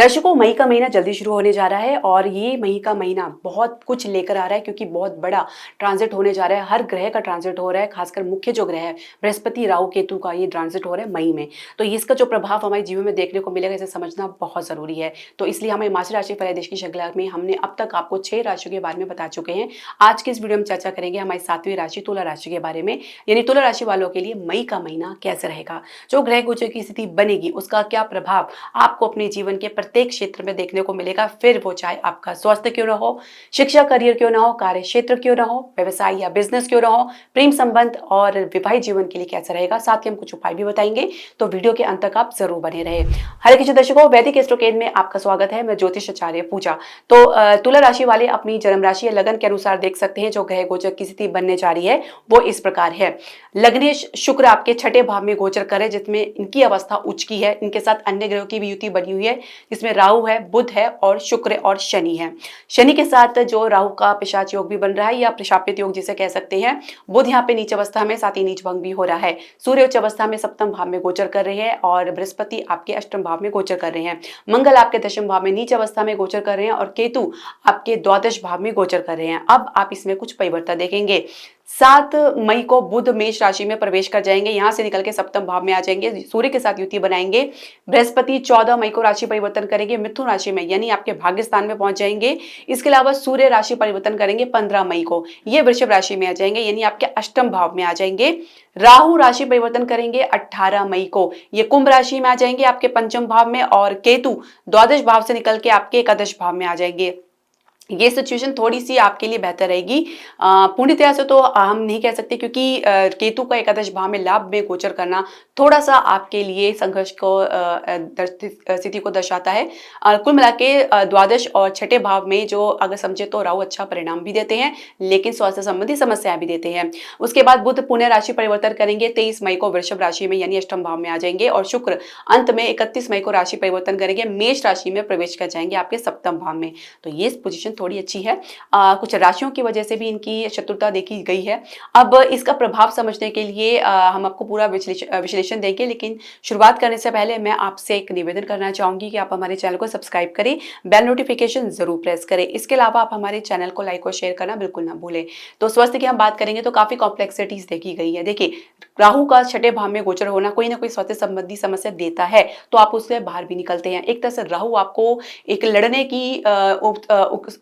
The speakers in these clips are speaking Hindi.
दर्शकों, मई का महीना जल्दी शुरू होने जा रहा है और ये मई का महीना बहुत कुछ लेकर आ रहा है क्योंकि बहुत बड़ा ट्रांजिट होने जा रहा है। हर ग्रह का ट्रांजिट हो रहा है, खासकर मुख्य जो ग्रह है बृहस्पति, राहु, केतु का ये ट्रांजिट हो रहा है मई में। तो इसका जो प्रभाव हमारे जीवन में देखने को मिलेगा, इसे समझना बहुत जरूरी है। तो इसलिए हमें मासिक राशि फल देश की श्रृंखला में हमने अब तक आपको 6 राशियों के बारे में बता चुके हैं। आज की इस वीडियो में चर्चा करेंगे हमारी 7वीं राशि तुला राशि के बारे में, यानी तुला राशि वालों के लिए मई का महीना कैसे रहेगा, जो ग्रह गोचर की स्थिति बनेगी उसका क्या प्रभाव आपको अपने जीवन के प्रत्येक क्षेत्र में देखने को मिलेगा। फिर वो चाहे आपका स्वास्थ्य क्यों ना हो, शिक्षा करियर क्यों ना हो, कार्य क्षेत्र क्यों ना हो, व्यवसाय या बिजनेस क्यों ना हो, प्रेम संबंध और वैवाहिक जीवन के लिए कैसा रहेगा। साथ ही हम कुछ उपाय भी बताएंगे, तो वीडियो के अंत तक आप जरूर बने रहे। हरे कृष्ण दर्शकों, वैदिक एस्ट्रोकेन में आपका स्वागत है। मैं ज्योतिष आचार्य पूजा। तो तुला राशि वाले अपनी जन्म राशि या लगन के अनुसार देख सकते हैं जो ग्रह गोचर की स्थिति बनने जा रही है वो इस प्रकार है। लग्नेश शुक्र आपके छठे भाव में गोचर करे, जिसमें इनकी अवस्था उच्च की है। इनके साथ अन्य ग्रहों की भी युति बनी हुई है, जिसमें राहु है, बुध है और शुक्र और शनि है। शनि के साथ जो राहु का पिशाच योग भी बन रहा है या प्रशापित योग जिसे कह सकते हैं। बुध यहाँ पे नीच अवस्था में, साथ ही नीच भंग भी हो रहा है। सूर्य उच्च अवस्था में सप्तम भाव में गोचर कर रहे हैं और बृहस्पति आपके अष्टम भाव में गोचर कर रहे हैं। मंगल आपके दशम भाव में नीच अवस्था में गोचर कर रहे हैं और केतु आपके द्वादश भाव में गोचर कर रहे हैं। अब आप इसमें कुछ परिवर्तन देखेंगे। 7 मई को बुध मेष राशि में प्रवेश कर जाएंगे, यहां से निकल के सप्तम भाव में आ जाएंगे, सूर्य के साथ युति बनाएंगे। बृहस्पति 14 मई को राशि परिवर्तन करेंगे मिथुन राशि में, यानी आपके भाग्य स्थान में पहुंच जाएंगे। इसके अलावा सूर्य राशि परिवर्तन करेंगे 15 मई को, ये वृषभ राशि में आ जाएंगे, यानी आपके अष्टम भाव में आ जाएंगे। राहु राशि परिवर्तन करेंगे 18 मई को, ये कुंभ राशि में आ जाएंगे आपके पंचम भाव में, और केतु द्वादश भाव से निकल के आपके एकादश भाव में आ जाएंगे। ये सिचुएशन थोड़ी सी आपके लिए बेहतर रहेगी। पूर्णतया से तो हम नहीं कह सकते, क्योंकि केतु का एकादश भाव में लाभ में गोचर करना थोड़ा सा आपके लिए संघर्ष को स्थिति को दर्शाता है। कुल मिला के द्वादश और छठे भाव में जो अगर समझे तो राहु अच्छा परिणाम भी देते हैं, लेकिन स्वास्थ्य संबंधी समस्याएं भी देते हैं। उसके बाद बुध पुनः राशि परिवर्तन करेंगे 23 मई को वृषभ राशि में, यानी अष्टम भाव में आ जाएंगे, और शुक्र अंत में 31 मई को राशि परिवर्तन करेंगे, मेष राशि में प्रवेश कर जाएंगे आपके सप्तम भाव में। तो ये पोजीशन थोड़ी अच्छी है। कुछ राशियों की वजह से भी इनकी शत्रुता देखी गई है। अब इसका प्रभाव समझने के लिए हम आपको पूरा विश्लेषण देंगे, लेकिन शुरुआत करने से पहले मैं आपसे एक निवेदन करना चाहूंगी कि आप हमारे चैनल को सब्सक्राइब करें, बेल नोटिफिकेशन जरूर प्रेस करें। इसके अलावा आप हमारे चैनल को लाइक और शेयर करना बिल्कुल ना भूलें। तो स्वास्थ्य की हम बात करेंगे तो काफी कॉम्प्लेक्सिटीज देखी गई है। देखिए, राहु का छठे भाव में गोचर होना कोई ना कोई स्वास्थ्य संबंधी समस्या देता है, तो आप उससे बाहर भी निकलते हैं। एक तरह से राहु आपको एक लड़ने की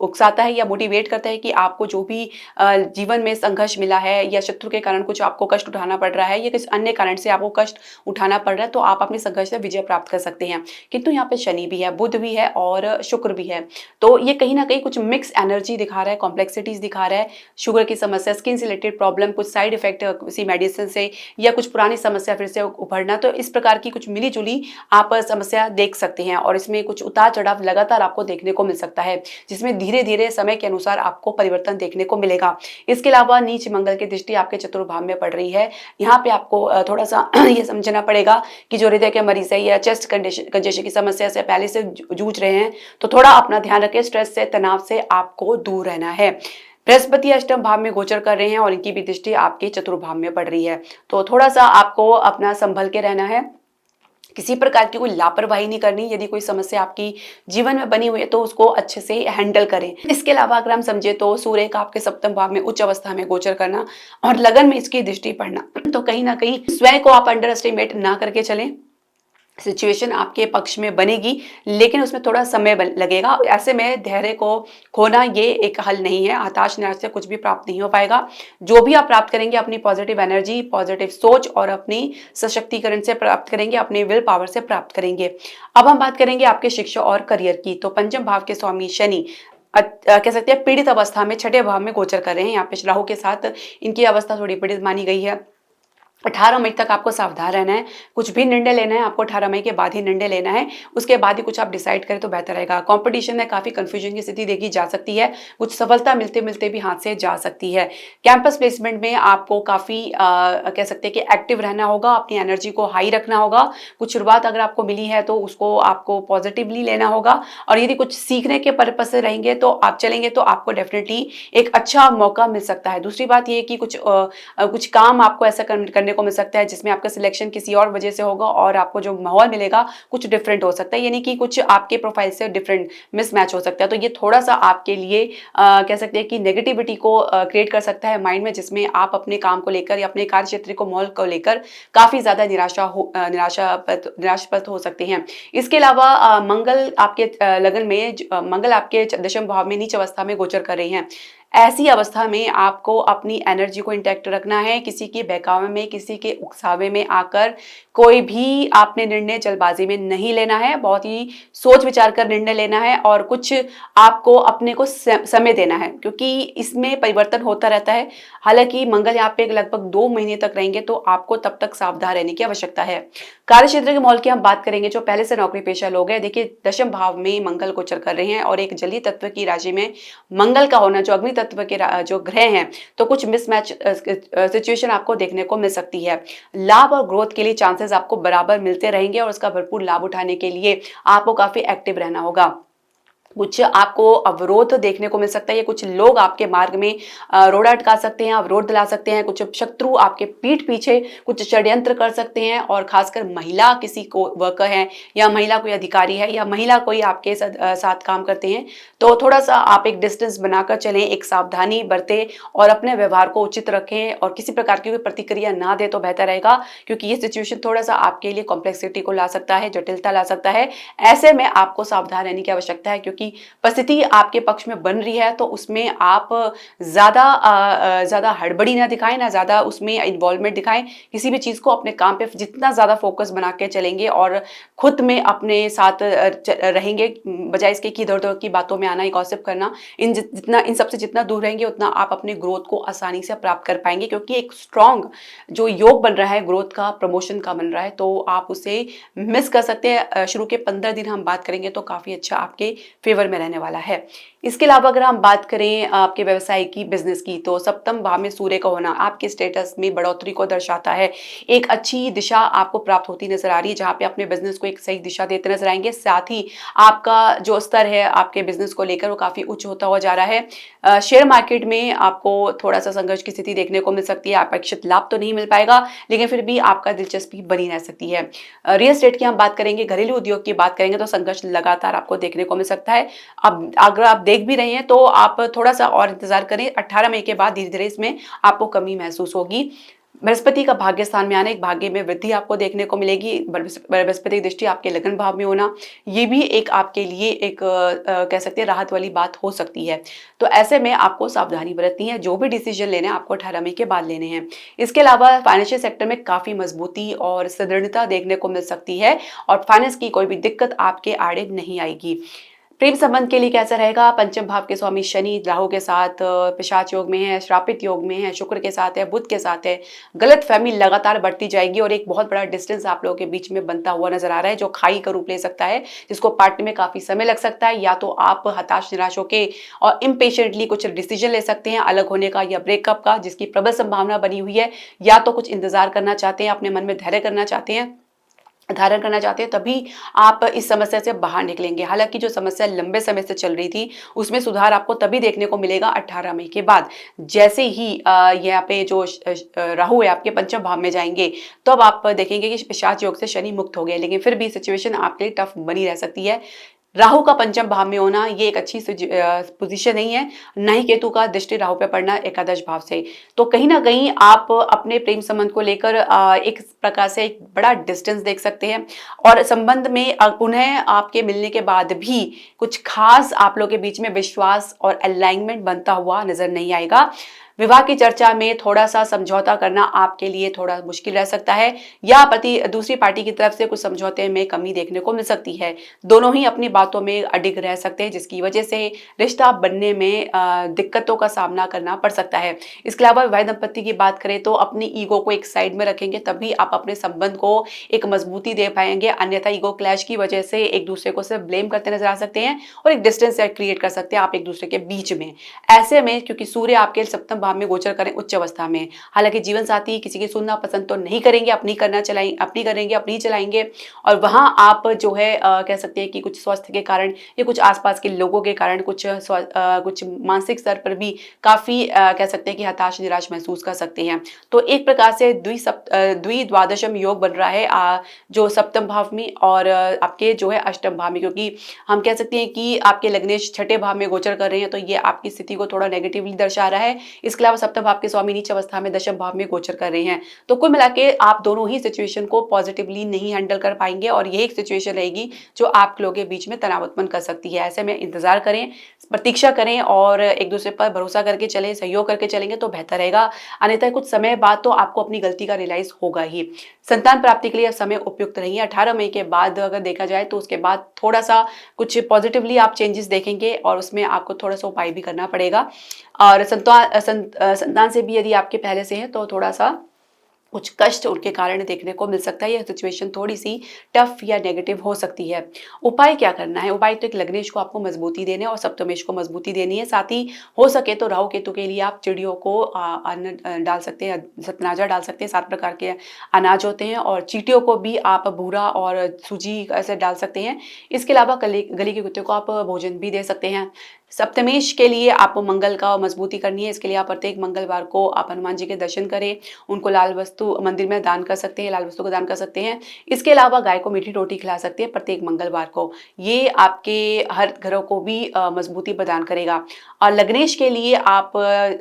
उकसाता है या मोटिवेट करता है कि आपको जो भी जीवन में संघर्ष मिला है या शत्रु के कारण कुछ आपको कष्ट उठाना पड़ रहा है या किसी अन्य कारण से आपको कष्ट उठाना पड़ रहा है, तो आप अपने संघर्ष से विजय प्राप्त कर सकते हैं। किंतु यहाँ पे शनि भी है, बुध भी है और शुक्र भी है, तो ये कहीं ना कहीं कुछ मिक्स एनर्जी दिखा रहा है, कॉम्प्लेक्सिटीज दिखा रहा है। शुगर की समस्या, स्किन से रिलेटेड प्रॉब्लम, कुछ साइड इफेक्ट किसी मेडिसिन से, या कुछ पुरानी समस्या फिर से उभरना, तो इस प्रकार की कुछ मिली जुली आप समस्या देख सकते हैं। और इसमें कुछ उतार चढ़ाव लगातार आपको देखने को मिल सकता है, जिसमें धीरे धीरे समय के अनुसार आपको परिवर्तन देखने को मिलेगा। इसके अलावा नीच मंगल की दृष्टि आपके चतुर्भाव में पड़ रही है। यहाँ पे आपको थोड़ा सा ये समझना पड़ेगा कि जो हृदय के मरीज है या चेस्ट कंजेशन की समस्या से पहले से जूझ रहे हैं, तो थोड़ा अपना ध्यान रखें। स्ट्रेस से, तनाव से आपको दूर रहना है। बृहस्पति अष्टम भाव में गोचर कर रहे हैं और इनकी भी दृष्टि आपके चतुर्भाव में पड़ रही है, तो थोड़ा सा आपको अपना संभल के रहना है। किसी प्रकार की कोई लापरवाही नहीं करनी। यदि कोई समस्या आपकी जीवन में बनी हुई है तो उसको अच्छे से हैंडल करें। इसके अलावा अगर हम समझे तो सूर्य का आपके सप्तम भाव में उच्च अवस्था में गोचर करना और लगन में इसकी दृष्टि पड़ना, तो कहीं ना कहीं स्वयं को आप अंडर एस्टिमेट ना करके चलें। सिचुएशन आपके पक्ष में बनेगी, लेकिन उसमें थोड़ा समय लगेगा। ऐसे में धैर्य को खोना ये एक हल नहीं है। हताश निराश से कुछ भी प्राप्त नहीं हो पाएगा। जो भी आप प्राप्त करेंगे अपनी पॉजिटिव एनर्जी, पॉजिटिव सोच और अपनी सशक्तिकरण से प्राप्त करेंगे, अपने विल पावर से प्राप्त करेंगे। अब हम बात करेंगे आपके शिक्षा और करियर की। तो पंचम भाव के स्वामी शनि कह सकते हैं पीड़ित अवस्था में छठे भाव में गोचर कर रहे हैं। यहाँ पे राहु के साथ इनकी अवस्था थोड़ी पीड़ित मानी गई है। 18 मई तक आपको सावधान रहना है। कुछ भी निर्णय लेना है आपको 18 मई के बाद ही निर्णय लेना है, उसके बाद ही कुछ आप डिसाइड करें तो बेहतर रहेगा। कंपटीशन में काफी कंफ्यूजन की स्थिति देखी जा सकती है, कुछ सफलता मिलते मिलते भी हाथ से जा सकती है। कैंपस प्लेसमेंट में आपको काफी कह सकते हैं कि एक्टिव रहना होगा, अपनी एनर्जी को हाई रखना होगा। कुछ शुरुआत अगर आपको मिली है तो उसको आपको पॉजिटिवली लेना होगा, और यदि कुछ सीखने के पर्पज से रहेंगे तो आप चलेंगे तो आपको डेफिनेटली एक अच्छा मौका मिल सकता है। दूसरी बात यह कि कुछ काम आपको ऐसा करने करने को मिल सकता है, जिसमें आपका सिलेक्शन किसी और वजह से होगा और आपको जो माहौल मिलेगा कुछ डिफरेंट हो सकता है, यानी कि कुछ आपके प्रोफाइल से डिफरेंट मिसमैच हो सकता है। तो ये थोड़ा सा आपके लिए कह सकते हैं कि नेगेटिविटी को क्रिएट कर सकता है माइंड में, जिसमें आप अपने काम को लेकर या अपने कार्य क्षेत्र को माहौल को लेकर काफी ज्यादा निराशाप्रद हो सकते हैं। इसके अलावा मंगल आपके लगन में मंगल आपके दशम भाव में नीच अवस्था में गोचर कर रही हैं। ऐसी अवस्था में आपको अपनी एनर्जी को इंटैक्ट रखना है। किसी के बहकावे में, किसी के उकसावे में आकर कोई भी आपने निर्णय जल्दबाजी में नहीं लेना है। बहुत ही सोच विचार कर निर्णय लेना है और कुछ आपको अपने को समय देना है, क्योंकि इसमें परिवर्तन होता रहता है। हालांकि मंगल यहाँ पे लगभग 2 महीने तक रहेंगे, तो आपको तब तक सावधान रहने की आवश्यकता है। कार्य क्षेत्र के माहौल की हम बात करेंगे। जो पहले से नौकरी पेशा लोग हैं, देखिए दशम भाव में मंगल गोचर कर रहे हैं और एक जलीय तत्व की राशि में मंगल का होना, जो अग्नि तत्व के जो ग्रह हैं, तो कुछ मिसमैच सिचुएशन आपको देखने को मिल सकती है। लाभ और ग्रोथ के लिए चांसेस आपको बराबर मिलते रहेंगे और उसका भरपूर लाभ उठाने के लिए आपको काफी एक्टिव रहना होगा। कुछ आपको अवरोध देखने को मिल सकता है, ये कुछ लोग आपके मार्ग में रोड़ा अटका सकते हैं, अवरोध दिला सकते हैं। कुछ शत्रु आपके पीठ पीछे कुछ षड्यंत्र कर सकते हैं और खासकर महिला किसी को वर्कर है या महिला कोई अधिकारी है या महिला कोई आपके साथ काम करते हैं, तो थोड़ा सा आप एक डिस्टेंस बनाकर चलें, एक सावधानी बरतें और अपने व्यवहार को उचित रखें और किसी प्रकार की कोई प्रतिक्रिया ना दे तो बेहतर रहेगा, क्योंकि ये सिचुएशन थोड़ा सा आपके लिए कॉम्प्लेक्सिटी को ला सकता है, जटिलता ला सकता है। ऐसे में आपको सावधान रहने की आवश्यकता है, क्योंकि परिस्थिति आपके पक्ष में बन रही है, तो उसमें आप ज्यादा हड़बड़ी ना दिखाएं, ना ज्यादा उसमें इन्वॉल्वमेंट दिखाएं। किसी भी चीज को अपने काम पे जितना ज्यादा फोकस बना के चलेंगे और खुद में अपने साथ रहेंगे, बजाय इसके कि इधर-उधर की बातों में आना, गॉसिप करना, इन सबसे जितना दूर रहेंगे उतना आप अपने ग्रोथ को आसानी से प्राप्त कर पाएंगे, क्योंकि एक स्ट्रॉन्ग जो योग बन रहा है, ग्रोथ का, प्रमोशन का बन रहा है, तो आप उसे मिस कर सकते हैं। शुरू के 15 दिन हम बात करेंगे तो काफी अच्छा आपके फेवर में रहने वाला है। इसके अलावा अगर हम बात करें आपके व्यवसाय की, बिजनेस की, तो सप्तम भाव में सूर्य का होना आपके स्टेटस में बढ़ोतरी को दर्शाता है। एक अच्छी दिशा आपको प्राप्त होती नजर आ रही है, जहां पे अपने बिजनेस को एक सही दिशा देते नजर आएंगे। साथ ही आपका जो स्तर है आपके बिजनेस को लेकर, वो काफी उच्च होता हुआ जा रहा है। शेयर मार्केट में आपको थोड़ा सा संघर्ष की स्थिति देखने को मिल सकती है। अपेक्षित लाभ तो नहीं मिल पाएगा, लेकिन फिर भी आपका दिलचस्पी बनी रह सकती है। रियल एस्टेट की हम बात करेंगे, घरेलू उद्योग की बात करेंगे, तो संघर्ष लगातार आपको देखने को मिल सकता है। अब अगर आप देख भी रहे हैं तो आप थोड़ा सा और इंतजार करें। 18 मई के बाद धीरे धीरे इसमें आपको कमी महसूस होगी। बृहस्पति का भाग्य स्थान में आना, एक भाग्य में वृद्धि आपको देखने को मिलेगी। बृहस्पति की दृष्टि आपके लगन भाव में होना, ये भी एक आपके लिए एक कह सकते हैं राहत वाली बात हो सकती है। तो ऐसे में आपको सावधानी बरतनी है। जो भी डिसीजन लेने हैं आपको 18 मई के बाद लेने हैं। इसके अलावा फाइनेंशियल सेक्टर में काफी मजबूती और सुदृढ़ता देखने को मिल सकती है और फाइनेंस की कोई भी दिक्कत आपके आड़े नहीं आएगी। प्रेम संबंध के लिए कैसा रहेगा? पंचम भाव के स्वामी शनि राहु के साथ पिशाच योग में है, श्रापित योग में है, शुक्र के साथ है, बुध के साथ है। गलत फहमी लगातार बढ़ती जाएगी और एक बहुत बड़ा डिस्टेंस आप लोगों के बीच में बनता हुआ नजर आ रहा है, जो खाई का रूप ले सकता है, जिसको पाटने में काफी समय लग सकता है। या तो आप हताश निराश होकर और इम्पेशेंटली कुछ डिसीजन ले सकते हैं अलग होने का या ब्रेकअप का, जिसकी प्रबल संभावना बनी हुई है। या तो कुछ इंतजार करना चाहते हैं, अपने मन में धैर्य करना चाहते हैं, धारण करना चाहते हैं, तभी आप इस समस्या से बाहर निकलेंगे। हालांकि जो समस्या लंबे समय से चल रही थी, उसमें सुधार आपको तभी देखने को मिलेगा 18 मई के बाद। जैसे ही यहाँ पे जो राहु है आपके पंचम भाव में जाएंगे, तो अब आप देखेंगे कि पिशाच योग से शनि मुक्त हो गए, लेकिन फिर भी सिचुएशन आपके लिए टफ बनी रह सकती है। राहु का पंचम भाव में होना ये एक अच्छी पोजीशन नहीं है, न ही केतु का दृष्टि राहु पे पड़ना एकादश भाव से। तो कहीं ना कहीं आप अपने प्रेम संबंध को लेकर एक प्रकार से एक बड़ा डिस्टेंस देख सकते हैं और संबंध में पुनः आपके मिलने के बाद भी कुछ खास आप लोगों के बीच में विश्वास और अलाइनमेंट बनता हुआ नजर नहीं आएगा। विवाह की चर्चा में थोड़ा सा समझौता करना आपके लिए थोड़ा मुश्किल रह सकता है, या दूसरी पार्टी की तरफ से कुछ समझौते में कमी देखने को मिल सकती है। दोनों ही अपनी बातों में अडिग रह सकते हैं, जिसकी वजह से रिश्ता बनने में दिक्कतों का सामना करना पड़ सकता है। इसके अलावा विवाहित दंपत्ति की बात करें तो अपनी ईगो को एक साइड में रखेंगे, तभी आप अपने संबंध को एक मजबूती दे पाएंगे। अन्यथा ईगो क्लैश की वजह से एक दूसरे को सिर्फ ब्लेम करते नजर आ सकते हैं और एक डिस्टेंस क्रिएट कर सकते हैं आप एक दूसरे के बीच में। ऐसे में क्योंकि सूर्य आपके सप्तम भाव में गोचर करें उच्च अवस्था में। हालांकि जीवन साथी किसी की सुनना पसंद तो नहीं करेंगे, अपनी करेंगे, अपनी चलाएंगे। और वहां आप जो है कह सकते हैं कि कुछ स्वास्थ्य के कारण या कुछ आसपास के लोगों के कारण कुछ मानसिक स्तर पर भी काफी कह सकते हैं कि हताश निराश महसूस कर सकते हैं। तो एक प्रकार से द्विद्वादशम योग बन रहा है जो सप्तम भाव में और आपके जो है अष्टम भाव में, क्योंकि हम कह सकते हैं कि आपके लग्नेश छठे भाव में गोचर कर रहे हैं, तो ये आपकी स्थिति को थोड़ा नेगेटिवली दर्शा रहा है। इसके अलावा सप्तम भाव के स्वामी नीच अवस्था में दशम भाव में गोचर कर रहे हैं। तो कुल मिला के आप दोनों ही सिचुएशन को पॉजिटिवली नहीं हैंडल कर पाएंगे और यही एक सिचुएशन रहेगी जो आप लोगों के बीच में तनाव उत्पन्न कर सकती है। ऐसे में इंतजार करें, प्रतीक्षा करें और एक दूसरे पर भरोसा करके चलें, सहयोग करके चलेंगे तो बेहतर रहेगा। अन्यथा कुछ समय बाद तो आपको अपनी गलती का रियलाइज होगा ही। संतान प्राप्ति के लिए समय उपयुक्त नहीं है। 18 मई के बाद अगर देखा जाए तो उसके बाद थोड़ा सा कुछ पॉजिटिवली आप चेंजेस देखेंगे और उसमें आपको थोड़ा सा उपाय भी करना पड़ेगा। और संतान से भी यदि आपके पहले से है तो थोड़ा सा कुछ कष्ट उनके कारण देखने को मिल सकता है। यह सिचुएशन थोड़ी सी टफ या नेगेटिव हो सकती है। उपाय क्या करना है? उपाय तो एक लग्नेश को आपको मजबूती देने और सप्तमेश को मजबूती देनी है। साथ ही हो सके तो राहु केतु के लिए आप चिड़ियों को अन्न डाल सकते हैं, सतनाजा डाल सकते हैं। 7 प्रकार के अनाज होते हैं और चींटियों को भी आप भूरा और सूजी ऐसे डाल सकते हैं। इसके अलावा गली के कुत्ते को आप भोजन भी दे सकते हैं। सप्तमेश के लिए आपको मंगल का मजबूती करनी है। इसके लिए आप प्रत्येक मंगलवार को आप हनुमान जी के दर्शन करें, उनको लाल वस्तु मंदिर में दान कर सकते हैं, लाल वस्तु को दान कर सकते हैं। इसके अलावा गाय को मीठी रोटी खिला सकते हैं प्रत्येक मंगलवार को। ये आपके हर घरों को भी मजबूती प्रदान करेगा। और लग्नेश के लिए आप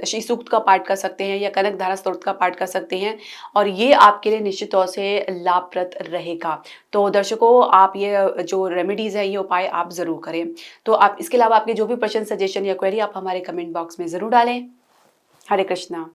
श्री सूक्त का पाठ कर सकते हैं या कनक धारा स्तोत्र का पाठ कर सकते हैं और ये आपके लिए निश्चित तौर से लाभप्रद रहेगा। तो दर्शकों, आप ये जो रेमेडीज है, ये उपाय आप जरूर करें। तो आप इसके अलावा आपके जो भी प्रश्न, सजेशन या क्वेरी आप हमारे कमेंट बॉक्स में जरूर डालें। हरे कृष्णा।